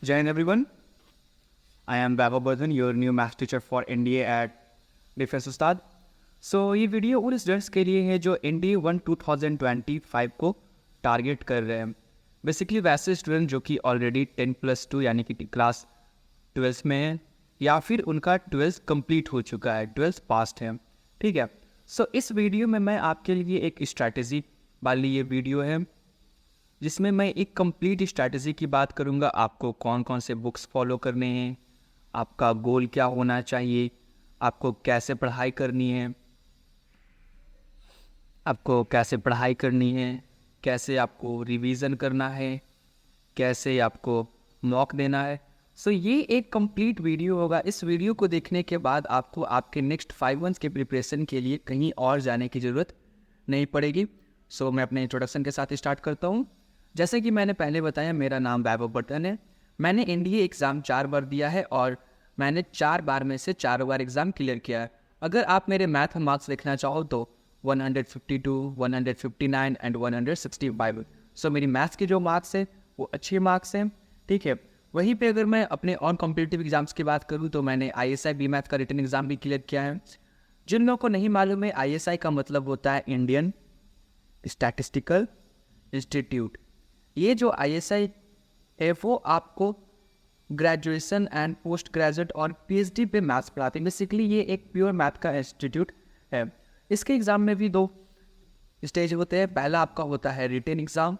Jai Hind everyone. I am Vaibhav Bardhan, your new math teacher for NDA at defence उस्ताद। ये video उन students के लिए है जो NDA 1 2025 को टारगेट कर रहे हैं। बेसिकली वैसे स्टूडेंट जो कि ऑलरेडी 10+2 यानी कि क्लास 12 में है या फिर उनका 12th कंप्लीट हो चुका है, 12th पास्ट है। ठीक है। इस वीडियो में मैं आपके लिए एक स्ट्रैटेजी वाली ये वीडियो है जिसमें मैं एक कंप्लीट स्ट्रैटेजी की बात करूँगा। आपको कौन कौन से बुक्स फॉलो करने हैं, आपका गोल क्या होना चाहिए, आपको कैसे पढ़ाई करनी है, कैसे आपको रिवीजन करना है, कैसे आपको मॉक देना है। ये एक कंप्लीट वीडियो होगा। इस वीडियो को देखने के बाद आपको आपके नेक्स्ट 5 मंथ्स के प्रिपरेशन के लिए कहीं और जाने की ज़रूरत नहीं पड़ेगी। मैं अपने इंट्रोडक्शन के साथ स्टार्ट करता हूँ। जैसे कि मैंने पहले बताया, मेरा नाम वैभव बर्धन है। मैंने NDA एग्ज़ाम 4 बार दिया है और मैंने 4 बार में से 4 बार एग्ज़ाम क्लियर किया है। अगर आप मेरे मैथ मार्क्स देखना चाहो तो 152, 159 एंड 165। मेरी मैथ्स के जो मार्क्स है वो अच्छे मार्क्स हैं। ठीक है। वहीं पे अगर मैं अपने और कॉम्पिटिटिव एग्ज़ाम्स की बात करूँ तो मैंने ISI बी मैथ का रिटन एग्ज़ाम भी क्लियर किया है। जिन लोगों को नहीं मालूम है, ISI का मतलब होता है इंडियन स्टैटिस्टिकल इंस्टीट्यूट। ये जो ISI है वो आपको ग्रेजुएशन एंड पोस्ट ग्रेजुएट और PhD पे मैथ्स पढ़ाते हैं। बेसिकली ये एक प्योर मैथ का इंस्टीट्यूट है। इसके एग्ज़ाम में भी 2 स्टेज होते हैं। पहला आपका होता है रिटन एग्ज़ाम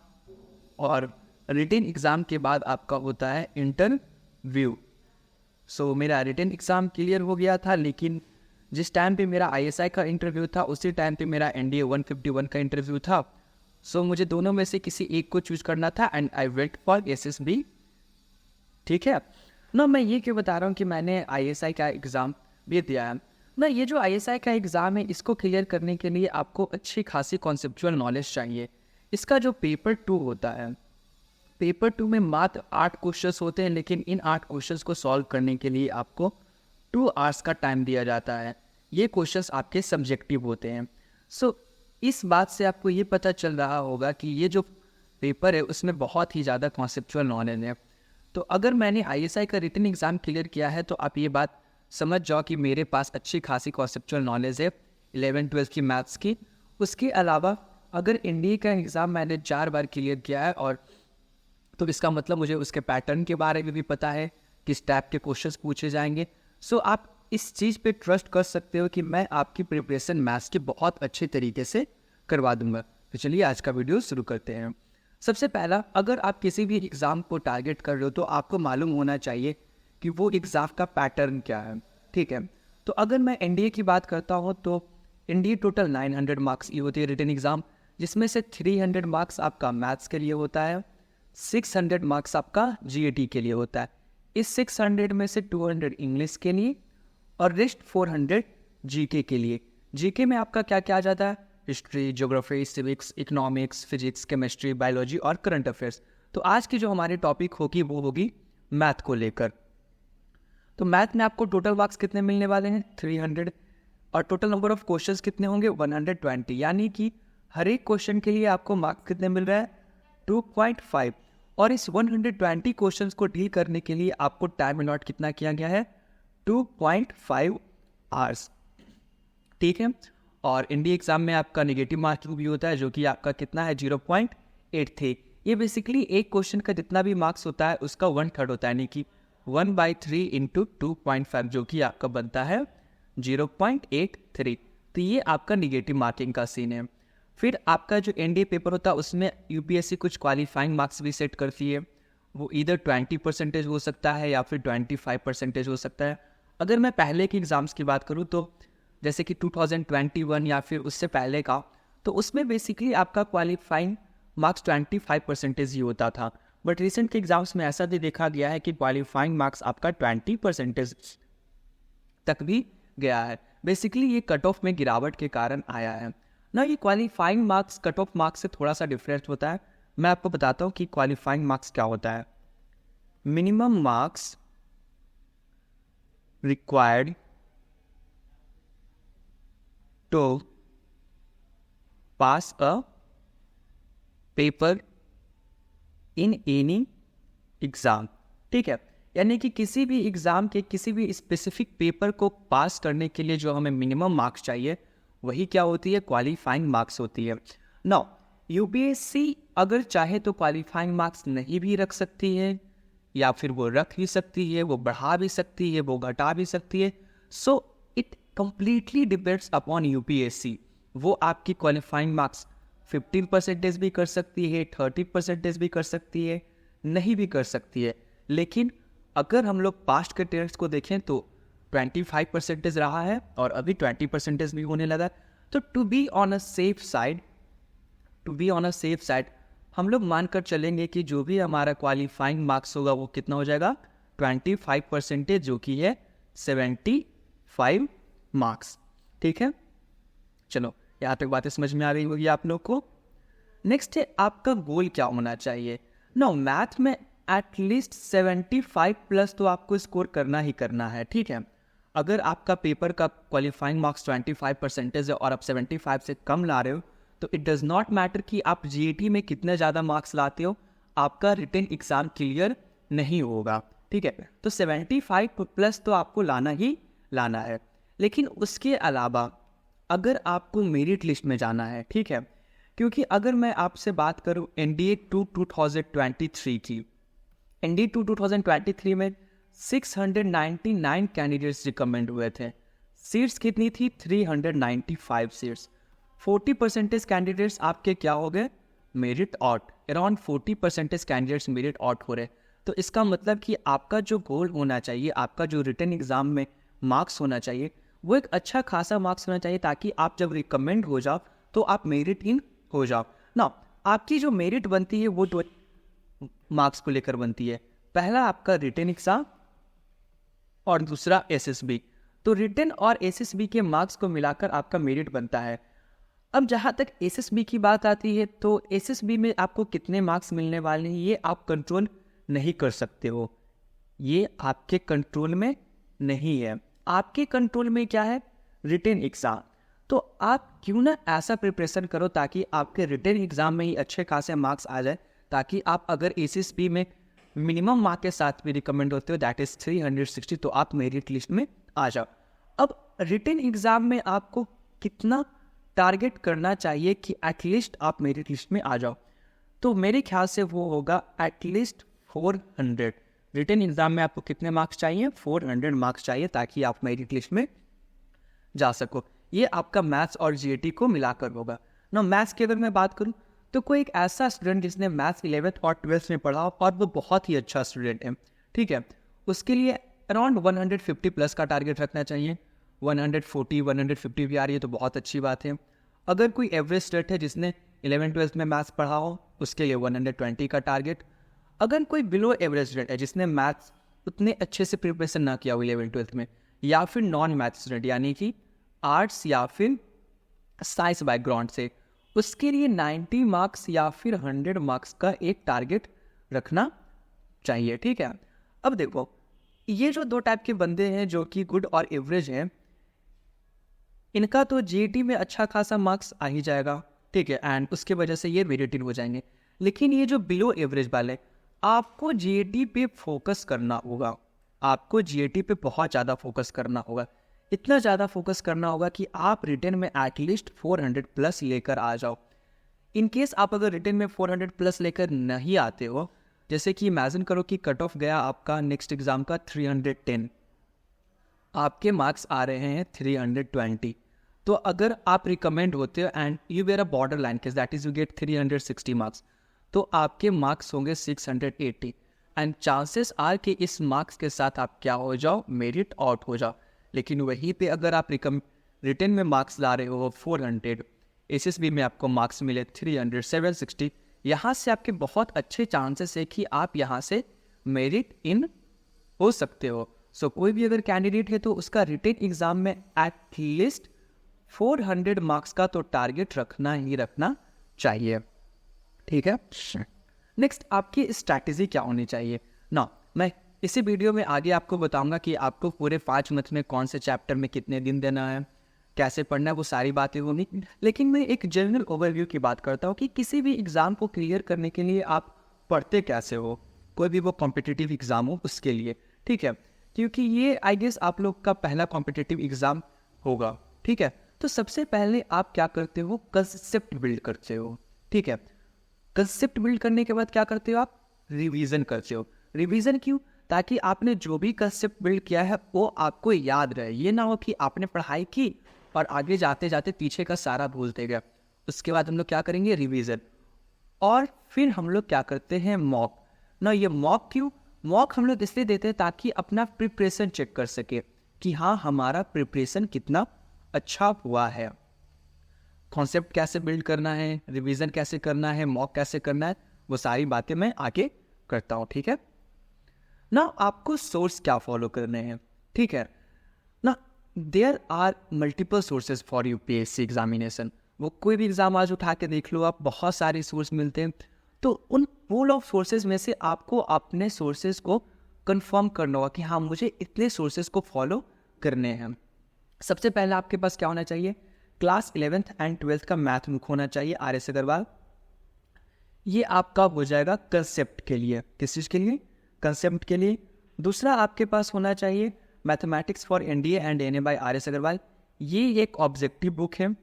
और रिटन एग्ज़ाम के बाद आपका होता है इंटरव्यू। मेरा रिटन एग्ज़ाम क्लियर हो गया था, लेकिन जिस टाइम पे मेरा ISI का इंटरव्यू था उसी टाइम पे मेरा NDA 151 का इंटरव्यू था। मुझे दोनों में से किसी एक को चूज करना था and I went for SSB। ठीक है ना। मैं ये क्यों बता रहा हूँ कि मैंने ISI का एग्ज़ाम भी दिया है ना। ये जो ISI का एग्ज़ाम है इसको क्लियर करने के लिए आपको अच्छी खासी कॉन्सेप्चुअल नॉलेज चाहिए। इसका जो पेपर 2 होता है, पेपर 2 में मात्र 8 क्वेश्चंस होते हैं, लेकिन इन 8 क्वेश्चंस को सॉल्व करने के लिए आपको 2 आवर्स का टाइम दिया जाता है। ये क्वेश्चंस आपके सब्जेक्टिव होते हैं। इस बात से आपको ये पता चल रहा होगा कि ये जो पेपर है उसमें बहुत ही ज़्यादा कॉन्सेप्चुअल नॉलेज है। तो अगर मैंने ISI का रिटन एग्ज़ाम क्लियर किया है तो आप ये बात समझ जाओ कि मेरे पास अच्छी खासी कॉन्सेप्चुअल नॉलेज है 11-12 की मैथ्स की। उसके अलावा अगर NDA का एग्ज़ाम मैंने 4 बार क्लियर किया है और तो इसका मतलब मुझे उसके पैटर्न के बारे में भी पता है, किस टाइप के क्वेश्चंस पूछे जाएंगे। आप इस चीज़ पे ट्रस्ट कर सकते हो कि मैं आपकी प्रिपरेशन मैथ्स की बहुत अच्छे तरीके से करवा दूंगा। तो चलिए आज का वीडियो शुरू करते हैं। सबसे पहला, अगर आप किसी भी एग्ज़ाम को टारगेट कर रहे हो तो आपको मालूम होना चाहिए कि वो एग्ज़ाम का पैटर्न क्या है। ठीक है। तो अगर मैं NDA की बात करता हूँ तो NDA टोटल 900 मार्क्स की होती है रिटन एग्ज़ाम, जिसमें से 300 मार्क्स आपका मैथ्स के लिए होता है, 600 मार्क्स आपका GAT के लिए होता है। इस 600 में से 200 इंग्लिश के लिए और रेस्ट 400 GK के लिए। GK में आपका क्या क्या आ जाता है? History, geography, civics, economics, physics, chemistry, biology और करंट अफेयर्स। तो आज की जो हमारी टॉपिक होगी वो होगी मैथ को लेकर। तो मैथ में आपको टोटल मार्क्स कितने मिलने वाले हैं? 300। और टोटल नंबर ऑफ क्वेश्चंस कितने होंगे? 120। यानी कि हर एक क्वेश्चन के लिए आपको मार्क्स कितने मिल रहा है? 2.5। और इस 120 क्वेश्चंस को डील करने के लिए आपको टाइम अलॉट कितना किया गया है? 2.5 आवर्स। ठीक है। और NDA एग्जाम में आपका नेगेटिव मार्किंग भी होता है, जो कि आपका कितना है? 0.83। ये बेसिकली एक क्वेश्चन का जितना भी मार्क्स होता है उसका 1/3 होता है, यानी कि 1/3 इंटू 2.5, जो कि आपका बनता है 0.83। तो ये आपका निगेटिव मार्किंग का सीन है। फिर आपका जो NDA पेपर होता है उसमें UPSC कुछ क्वालिफाइंग मार्क्स भी सेट करती है। वो इधर 20% हो सकता है या फिर 25% हो सकता है। अगर मैं पहले के एग्ज़ाम्स की बात करूँ तो जैसे कि 2021 या फिर उससे पहले का, तो उसमें बेसिकली आपका क्वालिफाइंग मार्क्स 25% ही होता था। बट रिसेंट के एग्ज़ाम्स में ऐसा भी देखा गया है कि क्वालिफाइंग मार्क्स आपका 20% तक भी गया है। बेसिकली ये कट ऑफ में गिरावट के कारण आया है ना। ये qualifying marks cut off marks से थोड़ा सा डिफरेंट होता है। मैं आपको बताता हूँ कि क्वालिफाइंग मार्क्स क्या होता है। Minimum marks required to pass a paper in any exam. ठीक है। यानी कि किसी भी एग्ज़ाम के किसी भी स्पेसिफिक पेपर को पास करने के लिए जो हमें मिनिमम मार्क्स चाहिए वही क्या होती है, क्वालिफाइंग मार्क्स होती है। नाउ यूपीएससी अगर चाहे तो क्वालिफाइंग मार्क्स नहीं भी रख सकती है, या फिर वो रख भी सकती है, वो बढ़ा भी सकती है, वो घटा भी सकती है। So it completely depends upon UPSC. वो आपकी क्वालिफाइंग मार्क्स 15% भी कर सकती है, 30% भी कर सकती है, नहीं भी कर सकती है। लेकिन अगर हम लोग पास्ट के टेस्ट को देखें तो 25% रहा है और अभी 20% भी होने लगा। तो to be on a safe side हम लोग मानकर चलेंगे कि जो भी हमारा क्वालिफाइंग मार्क्स होगा वो कितना हो जाएगा, 25%, जो कि है 75 मार्क्स। ठीक है, चलो यहाँ तक बातें समझ में आ रही होगी आप लोग को। नेक्स्ट है आपका गोल क्या होना चाहिए। नो, मैथ में एटलीस्ट 75+ तो आपको स्कोर करना ही करना है। ठीक है, अगर आपका पेपर का क्वालिफाइंग मार्क्स 25% है और आप 75 से कम ला रहे हो तो इट डज़ नॉट मैटर कि आप जीएटी में कितने ज़्यादा मार्क्स लाते हो, आपका रिटन एग्ज़ाम क्लियर नहीं होगा। ठीक है, तो 75+ तो आपको लाना ही लाना है। लेकिन उसके अलावा अगर आपको मेरिट लिस्ट में जाना है, ठीक है, क्योंकि अगर मैं आपसे बात करूं एनडीए 2023 की, एनडीए 2023 में 699 कैंडिडेट्स रिकमेंड हुए थे। सीट्स कितनी थी, 395 सीट्स। 40% कैंडिडेट्स आपके क्या हो गए, merit out. Around 40% candidates merit out हो रहे। तो इसका मतलब कि आपका जो गोल होना चाहिए, आपका जो रिटन एग्जाम में मार्क्स होना चाहिए, वो एक अच्छा खासा मार्क्स होना चाहिए ताकि आप जब रिकमेंड हो जाओ तो आप मेरिट इन हो जाओ ना। आपकी जो मेरिट बनती है वो 2 मार्क्स को लेकर बनती है। पहला आपका रिटन एग्जाम और दूसरा एसएसबी। तो रिटन और एसएसबी के मार्क्स को मिलाकर आपका मेरिट बनता है। अब जहाँ तक एसएसबी की बात आती है तो एसएसबी में आपको कितने मार्क्स मिलने वाले हैं ये आप कंट्रोल नहीं कर सकते हो, ये आपके कंट्रोल में नहीं है। आपके कंट्रोल में क्या है, रिटन एग्जाम। तो आप क्यों ना ऐसा प्रिपरेशन करो ताकि आपके रिटन एग्जाम में ही अच्छे खासे मार्क्स आ जाए, ताकि आप अगर एसएसबी में मिनिमम मार्क के साथ भी रिकमेंड होते हो दैट इज 360, तो आप मेरिट लिस्ट में आ जाओ। अब रिटन एग्जाम में आपको कितना टारगेट करना चाहिए कि एटलीस्ट आप मेरिट लिस्ट में आ जाओ, तो मेरे ख्याल से वो होगा एटलीस्ट 400। रिटन एग्जाम में आपको कितने मार्क्स चाहिए, 400 मार्क्स चाहिए ताकि आप मेरिट लिस्ट में जा सको। ये आपका मैथ्स और जीएटी को मिलाकर होगा ना। मैथ्स की अगर मैं बात करूं तो कोई एक ऐसा स्टूडेंट जिसने मैथ्स 11th और 12th में पढ़ा और वो बहुत ही अच्छा स्टूडेंट है, ठीक है, उसके लिए अराउंड 150+ का टारगेट रखना चाहिए। 140 150 भी आ रही है तो बहुत अच्छी बात है। अगर कोई एवरेज स्टूडेंट है जिसने 11th-12th में मैथ्स पढ़ा हो उसके लिए 120 का टारगेट। अगर कोई बिलो एवरेज स्टूडेंट है जिसने मैथ्स उतने अच्छे से प्रिपरेशन ना किया हो 11th-12th में, या फिर नॉन मैथ स्टूडेंट यानी कि आर्ट्स या फिर साइंस बैकग्राउंड से, उसके लिए 90 मार्क्स या फिर 100 मार्क्स का एक टारगेट रखना चाहिए। ठीक है, अब देखो ये जो 2 टाइप के बंदे हैं जो कि गुड और एवरेज हैं, इनका तो जीएटी में अच्छा खासा मार्क्स आ ही जाएगा, ठीक है, एंड उसके वजह से ये मेरिट इन हो जाएंगे। लेकिन ये जो बिलो एवरेज वाले, आपको जीएटी पे फोकस करना होगा, आपको जीएटी पे बहुत ज़्यादा फोकस करना होगा। इतना ज़्यादा फोकस करना होगा कि आप रिटन में एटलीस्ट 400+ लेकर आ जाओ। इन केस आप अगर रिटन में 400+ लेकर नहीं आते हो, जैसे कि इमेजिन करो कि कट ऑफ गया आपका नेक्स्ट एग्ज़ाम का 310, आपके मार्क्स आ रहे हैं 320, तो अगर आप रिकमेंड होते हो and you were a border line case that is you get 360 marks, तो आपके मार्क्स होंगे 680 एंड चांसेस आर कि इस मार्क्स के साथ आप क्या हो जाओ, मेरिट आउट हो जाओ। लेकिन वहीं पे अगर आप रिटन में मार्क्स ला रहे हो 400, एसएसबी में आपको मार्क्स मिले 300 760, यहाँ से आपके बहुत अच्छे चांसेस है कि आप यहाँ से मेरिट इन हो सकते हो। सो कोई भी अगर कैंडिडेट है तो उसका रिटन एग्जाम में एटलीस्ट 400 मार्क्स का तो टारगेट रखना ही रखना चाहिए। ठीक है, नेक्स्ट आपकी स्ट्रैटेजी क्या होनी चाहिए ना। मैं इसी वीडियो में आगे आपको बताऊंगा कि आपको पूरे 5 मंथ में कौन से चैप्टर में कितने दिन देना है, कैसे पढ़ना है, वो सारी बातें होंगी। लेकिन मैं एक जनरल ओवरव्यू की बात करता हूँ कि किसी भी एग्ज़ाम को क्लियर करने के लिए आप पढ़ते कैसे हो। कोई भी वो कॉम्पिटिटिव एग्ज़ाम हो उसके लिए, ठीक है, क्योंकि ये आई गेस आप लोग का पहला कॉम्पिटिटिव एग्ज़ाम होगा, ठीक है। तो सबसे पहले आप क्या करते हो, कंसेप्ट बिल्ड करते हो, ठीक है। कंसेप्ट बिल्ड करने के बाद क्या करते हो, आप रिवीजन करते हो। रिवीजन क्यों, ताकि आपने जो भी कंसेप्ट बिल्ड किया है वो आपको याद रहे। ये ना हो कि आपने पढ़ाई की और आगे जाते जाते पीछे का सारा भूलते गए। उसके बाद हम लोग क्या करेंगे, रिवीजन, और फिर हम लोग क्या करते हैं, मॉक ना। ये मॉक क्यों, मॉक हम लोग इसलिए देते हैं ताकि अपना प्रिपरेशन चेक कर सके कि हाँ हमारा प्रिपरेशन कितना अच्छा हुआ है। कॉन्सेप्ट कैसे बिल्ड करना है, रिवीजन कैसे करना है, मॉक कैसे करना है, वो सारी बातें मैं आगे करता हूँ, ठीक है ना। आपको सोर्स क्या फॉलो करने हैं, ठीक है ना। There are multiple sources for UPSC examination. वो कोई भी एग्जाम आज उठा के देख लो आप, बहुत सारे सोर्स मिलते हैं। तो उन पूल ऑफ सोर्सेज में से आपको अपने सोर्सेज को कंफर्म करना होगा कि हाँ मुझे इतने सोर्सेज को फॉलो करने हैं। सबसे पहले आपके पास क्या होना चाहिए, क्लास 11th एंड 12th का मैथ बुक होना चाहिए, RS अग्रवाल। ये आपका हो जाएगा कंसेप्ट के लिए, किस चीज़ के लिए, कंसेप्ट के लिए। दूसरा आपके पास होना चाहिए mathematics for NDA and NA by RS Agarwal. ये एक ऑब्जेक्टिव बुक है,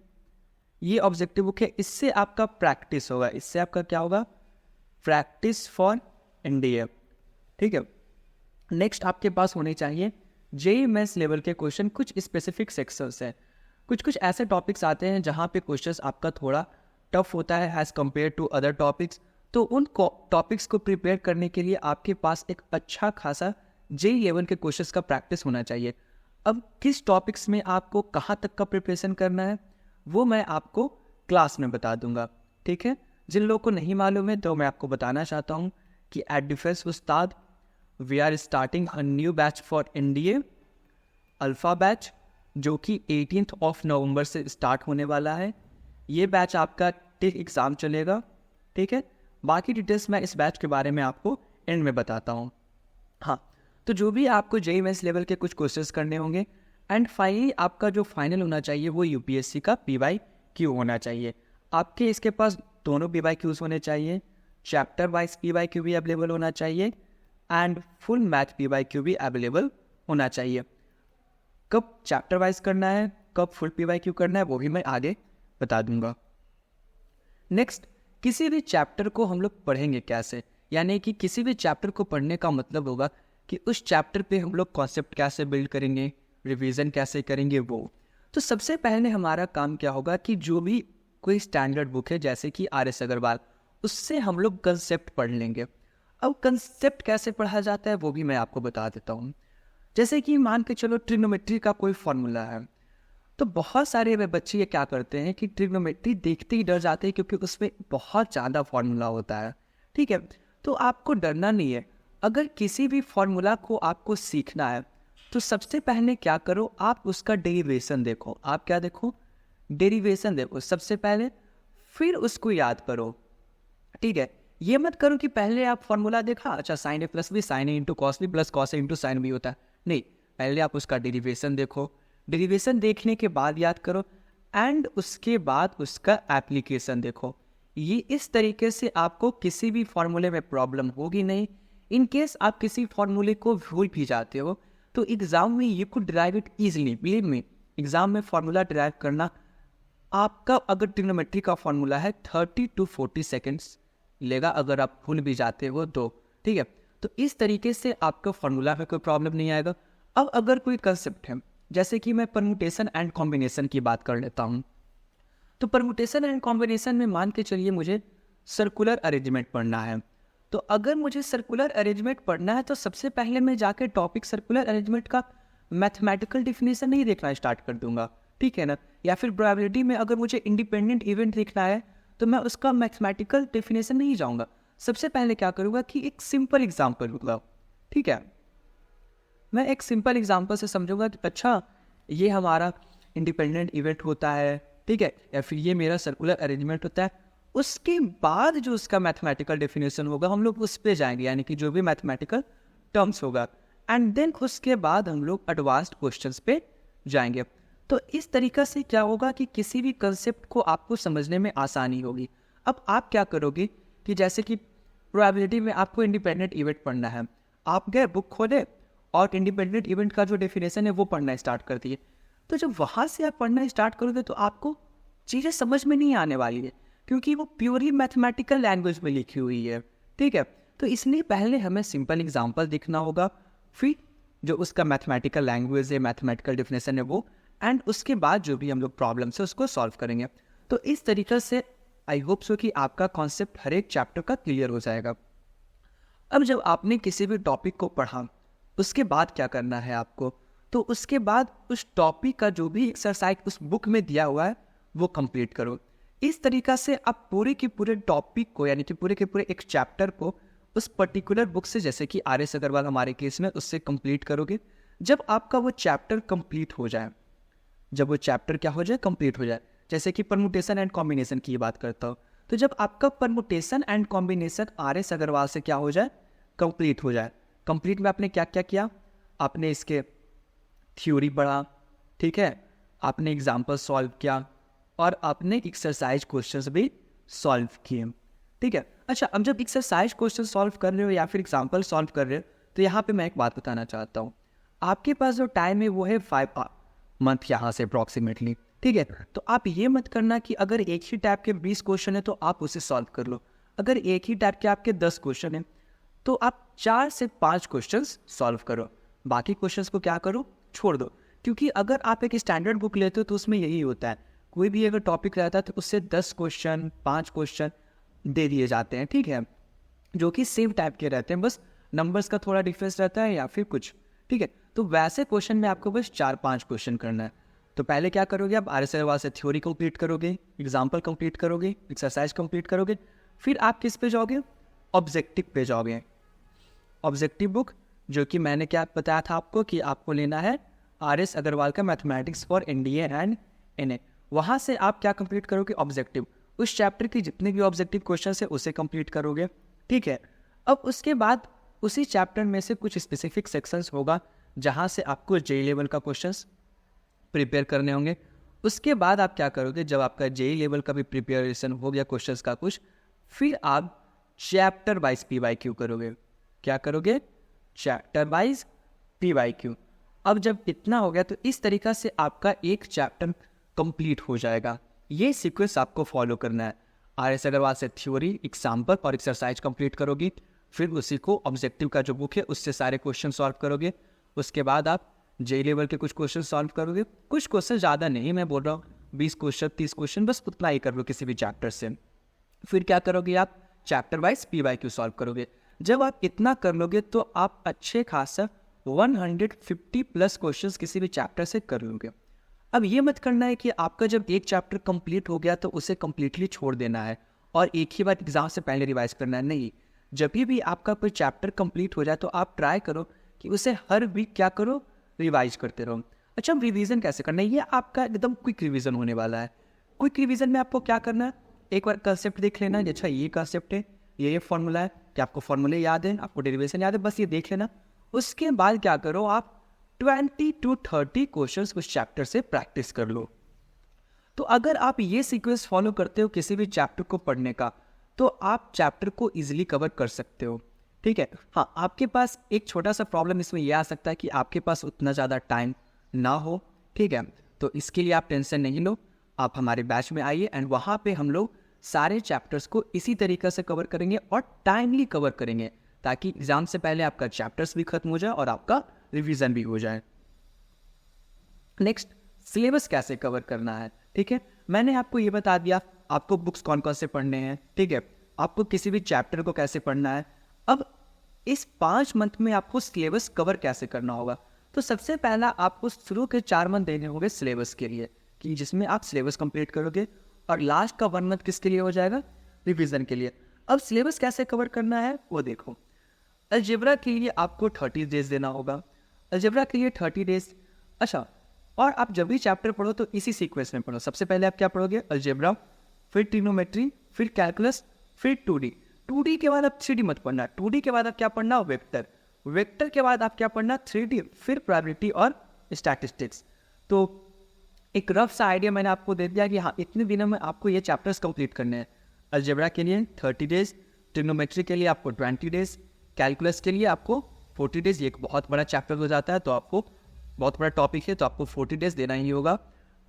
ये ऑब्जेक्टिव बुक है, इससे आपका प्रैक्टिस होगा, इससे आपका क्या होगा, प्रैक्टिस फॉर NDA, ठीक है। नेक्स्ट आपके पास होने चाहिए JEE मेंस लेवल के क्वेश्चन, कुछ स्पेसिफिक सेक्शंस हैं, कुछ ऐसे टॉपिक्स आते हैं जहाँ पे क्वेश्चंस आपका थोड़ा टफ होता है as compare to other topics. तो उन टॉपिक्स को प्रिपेयर करने के लिए आपके पास एक अच्छा खासा JEE लेवल के क्वेश्चंस का प्रैक्टिस होना चाहिए। अब किस टॉपिक्स में आपको कहाँ तक का प्रिपरेशन करना है वो मैं आपको क्लास में बता दूंगा, ठीक है। जिन लोगों को नहीं मालूम है तो मैं आपको बताना चाहता हूँ कि at Defence Ustad we are starting a new batch for NDA alpha batch, जो कि 18th ऑफ नवंबर से स्टार्ट होने वाला है। ये बैच आपका टिक एग्ज़ाम चलेगा, ठीक है। बाकी डिटेल्स मैं इस बैच के बारे में आपको एंड में बताता हूँ। हाँ, तो जो भी आपको JEE मेंस लेवल के कुछ क्वेश्चंस करने होंगे एंड फाइनली आपका जो फाइनल होना चाहिए वो UPSC का PYQ होना चाहिए। आपके इसके पास दोनों PYQs होने चाहिए, चैप्टर वाइज PYQ भी अवेलेबल होना चाहिए एंड फुल मैथ PYQ भी अवेलेबल होना चाहिए। कब चैप्टर वाइज करना है, कब फुल PYQ करना है, वो भी मैं आगे बता दूंगा। नेक्स्ट, किसी भी चैप्टर को हम लोग पढ़ेंगे कैसे, यानी कि किसी भी चैप्टर को पढ़ने का मतलब होगा कि उस चैप्टर पे हम लोग कॉन्सेप्ट कैसे बिल्ड करेंगे, रिवीजन कैसे करेंगे वो। तो सबसे पहले हमारा काम क्या होगा कि जो भी कोई स्टैंडर्ड बुक है जैसे कि RS अग्रवाल, उससे हम लोग कंसेप्ट पढ़ लेंगे। अब कंसेप्ट कैसे पढ़ा जाता है वो भी मैं आपको बता देता हूँ। जैसे कि मान के चलो ट्रिग्नोमेट्री का कोई फॉर्मूला है, तो बहुत सारे वे बच्चे ये क्या करते हैं कि ट्रिग्नोमेट्री देखते ही डर जाते हैं क्योंकि उसमें बहुत ज़्यादा फॉर्मूला होता है, ठीक है। तो आपको डरना नहीं है। अगर किसी भी फॉर्मूला को आपको सीखना है तो सबसे पहले क्या करो, आप उसका डेरिवेशन देखो। आप क्या देखो, डेरिवेशन देखो सबसे पहले, फिर उसको याद करो, ठीक है। ये मत करो कि पहले आप फॉर्मूला देखा, अच्छा sine A plus B sine A into cos B plus cos A into sine B होता है, नहीं, पहले आप उसका डेरिवेशन देखो। डेरिवेशन देखने के बाद याद करो एंड उसके बाद उसका एप्लीकेशन देखो। ये इस तरीके से आपको किसी भी फॉर्मूले में प्रॉब्लम होगी नहीं। इन केस आप किसी फॉर्मूले को भूल भी जाते हो तो एग्जाम में you could derive it easily. Believe me, exam में फॉर्मूला डिराइव करना आपका, अगर ट्रिग्नोमेट्री का फॉर्मूला है 30 to 40 सेकेंड्स लेगा, अगर आप भूल भी जाते हो तो, ठीक है। तो इस तरीके से आपका फॉर्मूला में कोई प्रॉब्लम नहीं आएगा। अब अगर कोई कंसेप्ट है, जैसे कि मैं परमुटेशन एंड कॉम्बिनेशन की बात कर लेता हूँ, तो परमुटेशन एंड कॉम्बिनेशन में मान के चलिए मुझे सर्कुलर अरेंजमेंट पढ़ना है। तो अगर मुझे सर्कुलर अरेंजमेंट पढ़ना है तो सबसे पहले मैं जाके टॉपिक सर्कुलर अरेंजमेंट का मैथमेटिकल डिफिनेशन नहीं देखना स्टार्ट कर दूंगा, ठीक है ना। या फिर प्रोबेबिलिटी में अगर मुझे इंडिपेंडेंट इवेंट देखना है तो मैं उसका मैथमेटिकल डेफिनेशन नहीं जाऊंगा। सबसे पहले क्या करूंगा कि एक सिंपल एग्जांपल लूंगा, ठीक है। मैं एक सिंपल एग्जांपल से समझूंगा कि अच्छा ये हमारा इंडिपेंडेंट इवेंट होता है, ठीक है, या फिर ये मेरा सर्कुलर अरेंजमेंट होता है। उसके बाद जो उसका मैथमेटिकल डेफिनेशन होगा हम लोग उस पर जाएंगे, यानी कि जो भी मैथमेटिकल टर्म्स होगा, एंड देन उसके बाद हम लोग एडवांस्ड क्वेश्चंस पे जाएंगे। तो इस तरीक़ा से क्या होगा कि किसी भी कंसेप्ट को आपको समझने में आसानी होगी। अब आप क्या करोगे कि जैसे कि प्रोबेबिलिटी में आपको इंडिपेंडेंट इवेंट पढ़ना है। आप गए बुक खोले और इंडिपेंडेंट इवेंट का जो डेफिनेशन है वो पढ़ना स्टार्ट कर दिए। तो जब वहाँ से आप पढ़ना स्टार्ट करोगे तो आपको चीज़ें समझ में नहीं आने वाली है, क्योंकि वो प्योरली मैथमेटिकल लैंग्वेज में लिखी हुई है। ठीक है, तो इसलिए पहले हमें सिंपल एग्जांपल देखना होगा, फिर जो उसका मैथमेटिकल लैंग्वेज है, मैथमेटिकल डेफिनेशन है वो, एंड उसके बाद जो भी हम लोग प्रॉब्लम है उसको सॉल्व करेंगे। तो इस तरीके से आई होप सो कि आपका कॉन्सेप्ट हर एक चैप्टर का क्लियर हो जाएगा। अब जब आपने किसी भी टॉपिक को पढ़ा, उसके बाद क्या करना है आपको, तो उसके बाद उस टॉपिक का जो भी एक्सरसाइज उस बुक में दिया हुआ है वो कंप्लीट करो। इस तरीका से आप पूरे के पूरे टॉपिक को, यानी कि पूरे के पूरे एक चैप्टर को उस पर्टिकुलर बुक से, जैसे कि आर.एस. अग्रवाल हमारे केस में, उससे कंप्लीट करोगे। जब आपका वो चैप्टर कंप्लीट हो जाए, जब वो चैप्टर क्या हो जाए, कंप्लीट हो जाए, जैसे कि परमुटेशन एंड कॉम्बिनेशन की बात करता हूँ, तो जब आपका permutation and combination R S. Agarwal से क्या हो जाए, कंप्लीट हो जाए। कंप्लीट में आपने क्या क्या किया, आपने इसके थ्योरी पढ़ा, ठीक है, आपने एग्जाम्पल सॉल्व किया और आपने एक्सरसाइज क्वेश्चंस भी सॉल्व किए। ठीक है, अच्छा, अब जब एक्सरसाइज क्वेश्चन सॉल्व कर रहे हो या फिर एग्जाम्पल सॉल्व कर रहे हो, तो यहाँ पे मैं एक बात बताना चाहता हूँ। आपके पास जो टाइम है वो है 5 मंथ यहाँ से अप्रॉक्सीमेटली। ठीक है, तो आप ये मत करना कि अगर एक ही टाइप के 20 क्वेश्चन है तो आप उसे सॉल्व कर लो। अगर एक ही टाइप के आपके 10 क्वेश्चन है तो आप 4 से 5 क्वेश्चंस सॉल्व करो, बाकी क्वेश्चंस को क्या करो, छोड़ दो। क्योंकि अगर आप एक स्टैंडर्ड बुक लेते हो तो उसमें यही होता है, कोई भी अगर टॉपिक रहता है तो उससे 10 क्वेश्चन, 5 क्वेश्चन दे दिए जाते हैं, ठीक है, जो कि सेम टाइप के रहते हैं, बस नंबर्स का थोड़ा डिफरेंस रहता है या फिर कुछ। ठीक है, तो वैसे क्वेश्चन में आपको बस 4-5 क्वेश्चन करना है। तो पहले क्या करोगे, आप आर.एस. अग्रवाल से थ्योरी कंप्लीट करोगे, एग्जाम्पल कंप्लीट करोगे, एक्सरसाइज कंप्लीट करोगे, फिर आप किस पे जाओगे, ऑब्जेक्टिव पे जाओगे। ऑब्जेक्टिव बुक, जो कि मैंने क्या बताया था आपको कि आपको लेना है आर.एस. अग्रवाल का mathematics for NDA and NA. वहाँ से आप क्या कंप्लीट करोगे, ऑब्जेक्टिव, उस चैप्टर की जितने भी ऑब्जेक्टिव क्वेश्चन है उसे कंप्लीट करोगे। ठीक है, अब उसके बाद उसी चैप्टर में से कुछ स्पेसिफिक सेक्शंस होगा जहाँ से आपको जेई लेवल का क्वेश्चंस प्रिपेयर करने होंगे। उसके बाद आप क्या करोगे, जब आपका जेई लेवल का भी प्रिपरेशन हो गया क्वेश्चंस का कुछ, फिर आप चैप्टर वाइज PYQ करोगे। क्या करोगे, चैप्टर वाइज PYQ। अब जब इतना हो गया तो इस तरीका से आपका एक चैप्टर कंप्लीट हो जाएगा। ये सीक्वेंस आपको फॉलो करना है। आर.एस. अग्रवाल से थ्योरी, एग्जाम्पल और एक्सरसाइज कंप्लीट करोगे, फिर उसी को ऑब्जेक्टिव का जो बुक है उससे सारे क्वेश्चन सॉल्व करोगे। उसके बाद आप जेई लेवल के कुछ क्वेश्चन सॉल्व करोगे, कुछ क्वेश्चन ज़्यादा नहीं, मैं बोल रहा हूँ 20 क्वेश्चन 30 क्वेश्चन, बस उतना ही कर लो किसी भी चैप्टर से। फिर क्या करोगे, आप चैप्टर वाइज PYQ सॉल्व करोगे। जब आप इतना कर लोगे तो आप अच्छे खासा 150 प्लस क्वेश्चंस किसी भी चैप्टर से कर लोगे। अब ये मत करना है कि आपका जब एक चैप्टर कंप्लीट हो गया तो उसे कंप्लीटली छोड़ देना है और एक ही बार एग्जाम से पहले रिवाइज करना है। नहीं, जब भी आपका कोई चैप्टर कंप्लीट हो जाए तो आप ट्राई करो कि उसे हर वीक क्या करो, रिवाइज करते रहो। अच्छा, अब रिवीजन कैसे करना है, ये आपका एकदम क्विक रिवीजन होने वाला है। क्विक रिवीजन में आपको क्या करना है, एक बार कंसेप्ट देख लेना है, अच्छा ये कंसेप्ट है, ये फॉर्मूला है, कि आपको फॉर्मूले याद है, आपको डेरिवेशन याद है, बस ये देख लेना। उसके बाद क्या करो, आप 20 to 30 क्वेश्चंस उस चैप्टर से प्रैक्टिस कर लो। तो अगर आप ये सीक्वेंस फॉलो करते हो किसी भी चैप्टर को पढ़ने का, तो आप चैप्टर को इजीली कवर कर सकते हो। ठीक है, हाँ, आपके पास एक छोटा सा प्रॉब्लम इसमें यह आ सकता है कि आपके पास उतना ज़्यादा टाइम ना हो। ठीक है, तो इसके लिए आप टेंशन नहीं लो, आप हमारे बैच में आइए एंड वहाँ पे हम लोग सारे चैप्टर्स को इसी तरीके से कवर करेंगे और टाइमली कवर करेंगे, ताकि एग्जाम से पहले आपका चैप्टर्स भी खत्म हो जाए और आपका रिवीजन भी हो जाए। नेक्स्ट, सिलेबस कैसे कवर करना है। ठीक है, मैंने आपको ये बता दिया आपको बुक्स कौन कौन से पढ़ने हैं। ठीक है, आपको किसी भी चैप्टर को कैसे पढ़ना है। अब इस 5 मंथ में आपको सिलेबस कवर कैसे करना होगा। तो सबसे पहला आपको शुरू के 4 मंथ देने होंगे सिलेबस के लिए, कि जिसमें आप सिलेबस कंप्लीट करोगे, और लास्ट का 1 मंथ किसके लिए हो जाएगा, रिवीजन के लिए। अब सिलेबस कैसे कवर करना है वो देखो। अलजेब्रा के लिए आपको 30 डेज देना होगा, अलजेब्रा के लिए 30 डेज। अच्छा, और आप जब भी चैप्टर पढ़ो तो इसी सीक्वेंस में पढ़ो। सबसे पहले आप क्या पढ़ोगे, अलजेब्रा, फिर ट्रिग्नोमेट्री, फिर कैलकुलस, फिर 2D। 2D के बाद आप 3D मत पढ़ना, 2D के बाद आप क्या पढ़ना, वेक्टर, वेक्टर के बाद आप क्या पढ़ना, 3D, फिर प्रोबेबिलिटी और स्टैटिस्टिक्स। तो एक रफ सा आइडिया मैंने आपको दे दिया कि हाँ, इतने दिनों में आपको ये चैप्टर्स कंप्लीट करने हैं। अलजेब्रा के लिए 30 डेज, ट्रिग्नोमेट्री के लिए आपको 20 डेज, कैलकुलस के लिए आपको 40 डेज। ये एक बहुत बड़ा चैप्टर हो जाता है, तो आपको बहुत बड़ा टॉपिक है, तो आपको 40 डेज देना ही होगा।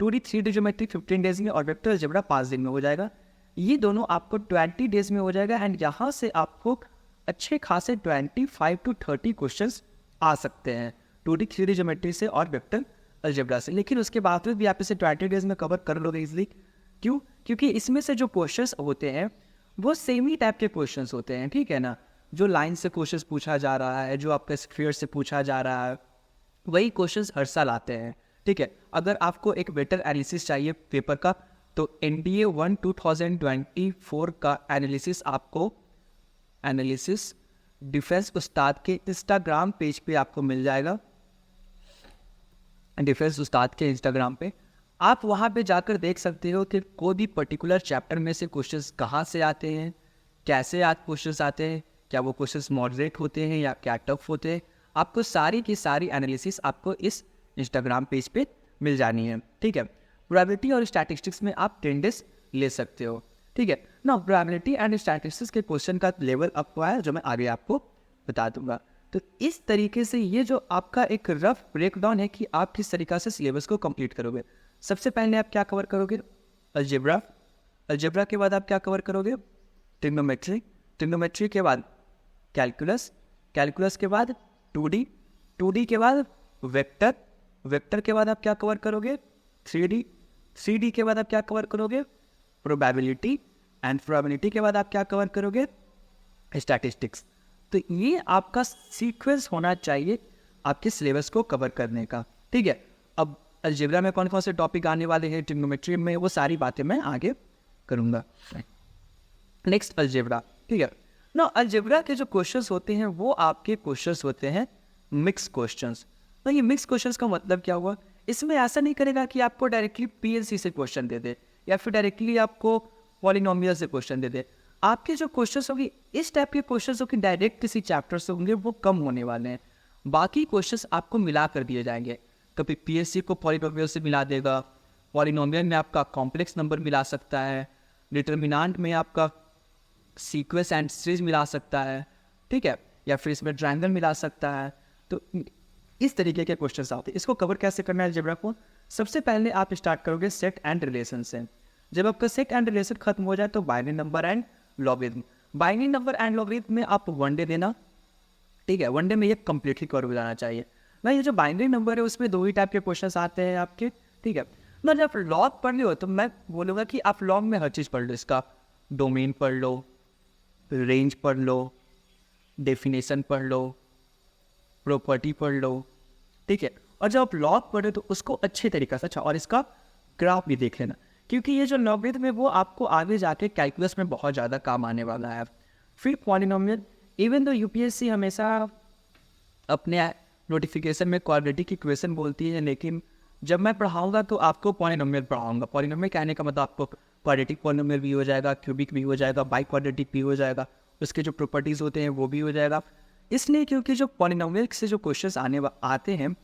2D 3D ज्योमेट्री 15 डेज में और वेक्टर अलजेब्रा 5 दिन में हो जाएगा। ये दोनों आपको 20 डेज में हो जाएगा एंड यहाँ से आपको अच्छे खासे 25 to 30 क्वेश्चंस आ सकते हैं 2D 3D ज्योमेट्री से और वेक्टर अलजेब्रा से। लेकिन उसके बावजूद भी आप इसे 20 डेज में कवर कर लोगे इजिली। क्यों? क्योंकि इसमें से जो क्वेश्चंस होते हैं वो सेम ही टाइप के क्वेश्चंस होते हैं, ठीक है ना। जो लाइन से क्वेश्चंस पूछा जा रहा है, जो आपका स्फीयर से पूछा जा रहा है, वही क्वेश्चंस हर साल आते हैं, ठीक है। अगर आपको एक बेटर एनालिसिस चाहिए पेपर का, तो NDA 1 2024 का एनालिसिस डिफेंस उस्ताद के इंस्टाग्राम पेज पे आपको मिल जाएगा। डिफेंस उस्ताद के इंस्टाग्राम पे आप वहाँ पे जाकर देख सकते हो कि कोई भी पर्टिकुलर चैप्टर में से क्वेश्चंस कहाँ से आते हैं, कैसे क्वेश्चंस आते हैं, क्या वो क्वेश्चंस मॉडरेट होते हैं या क्या टफ होते हैं। आपको सारी की सारी एनालिसिस आपको इस इंस्टाग्राम पेज पे मिल जानी है, ठीक है। प्रोबेबिलिटी और स्टैटिस्टिक्स में आप 10 डेज ले सकते हो, ठीक है ना। प्रोबेबिलिटी एंड स्टैटिस्टिक्स के क्वेश्चन का लेवल अप हुआ है, जो मैं आगे आपको बता दूंगा। तो इस तरीके से ये जो आपका एक रफ ब्रेकडाउन है कि आप किस तरीक़ा से सिलेबस को कंप्लीट करोगे। सबसे पहले आप क्या कवर करोगे? अलजेब्रा। अलजेब्रा के बाद आप क्या कवर करोगे? ट्रिग्नोमेट्री। ट्रिग्नोमेट्री के बाद कैलकुलस। कैलकुलस के बाद 2D। 2D के बाद वेक्टर। वेक्टर के बाद आप क्या कवर करोगे? 3D। 3D के बाद आप क्या कवर करोगे? प्रोबेबिलिटी। एंड प्रोबेबिलिटी के बाद आप क्या कवर करोगे? स्टैटिस्टिक्स। तो ये आपका सीक्वेंस होना चाहिए आपके सिलेबस को कवर करने का, ठीक है। अब अलजेब्रा में कौन कौन से टॉपिक आने वाले हैं, ट्रिग्नोमेट्री में, वो सारी बातें मैं आगे करूँगा। नेक्स्ट अलजेब्रा, ठीक है ना। अलजेब्रा के जो क्वेश्चंस होते हैं वो आपके क्वेश्चंस होते हैं मिक्स क्वेश्चंस। तो ये मिक्स क्वेश्चंस का मतलब क्या हुआ? इसमें ऐसा नहीं करेगा कि आपको डायरेक्टली PNC से क्वेश्चन दे दे या फिर डायरेक्टली आपको पॉलिनोमियल से क्वेश्चन दे दे। आपके जो क्वेश्चंस होंगे इस टाइप के क्वेश्चंस हो कि डायरेक्ट किसी चैप्टर से होंगे, वो कम होने वाले हैं। बाकी क्वेश्चंस आपको मिला कर दिए जाएंगे। कभी PSC को पॉलिनोमियल से मिला देगा, पॉलिनोमियल में आपका कॉम्प्लेक्स नंबर मिला सकता है, डिटर्मिनेंट में आपका सीक्वेंस एंड सीरीज मिला सकता है, ठीक है, या फिर इसमें ट्रायंगल मिला सकता है। तो इस तरीके के क्वेश्चंस आते हैं। इसको कवर कैसे करना है अलजेब्रा को? सबसे पहले आप स्टार्ट करोगे सेट एंड रिलेशन से। जब आपका सेट एंड रिलेशन खत्म हो जाए तो binary number and logarithm. Binary number and logarithm में आप 1 डे देना, ठीक है। 1 डे में ये कम्प्लीटली कवर हो जाना चाहिए ना। ये जो बाइनरी नंबर है उसमें 2 ही टाइप के क्वेश्चंस आते हैं आपके, ठीक है ना। जब लॉग पढ़ लो तो मैं बोलूँगा कि आप लॉग में हर चीज़ पढ़ लो। इसका डोमेन पढ़ लो, रेंज पढ़ लो, डेफिनेशन पढ़ लो, प्रॉपर्टी पढ़ लो, ठीक है। और जब आप लॉग पढ़े तो उसको अच्छे तरीक़े से, अच्छा, और इसका ग्राफ भी देख लेना, क्योंकि ये जो लॉगरिथम है वो आपको आगे जाके कैलकुलस में बहुत ज़्यादा काम आने वाला है। फिर पॉलिनोमियल, इवन तो UPSC हमेशा अपने नोटिफिकेशन में क्वाड्रेटिक इक्वेशन बोलती है, लेकिन जब मैं पढ़ाऊँगा तो आपको पॉलिनोमियल पढ़ाऊँगा। पॉलिनोमियल कहने का मतलब आपको क्वाड्रेटिक पॉलिनोमियल भी हो जाएगा, क्यूबिक भी हो जाएगा, बाई क्वाड्रेटिक भी हो जाएगा, उसके जो प्रॉपर्टीज़ होते हैं वो भी हो जाएगा। इसलिए क्योंकि जो पॉलिनोमियल से जो क्वेश्चंस आते हैं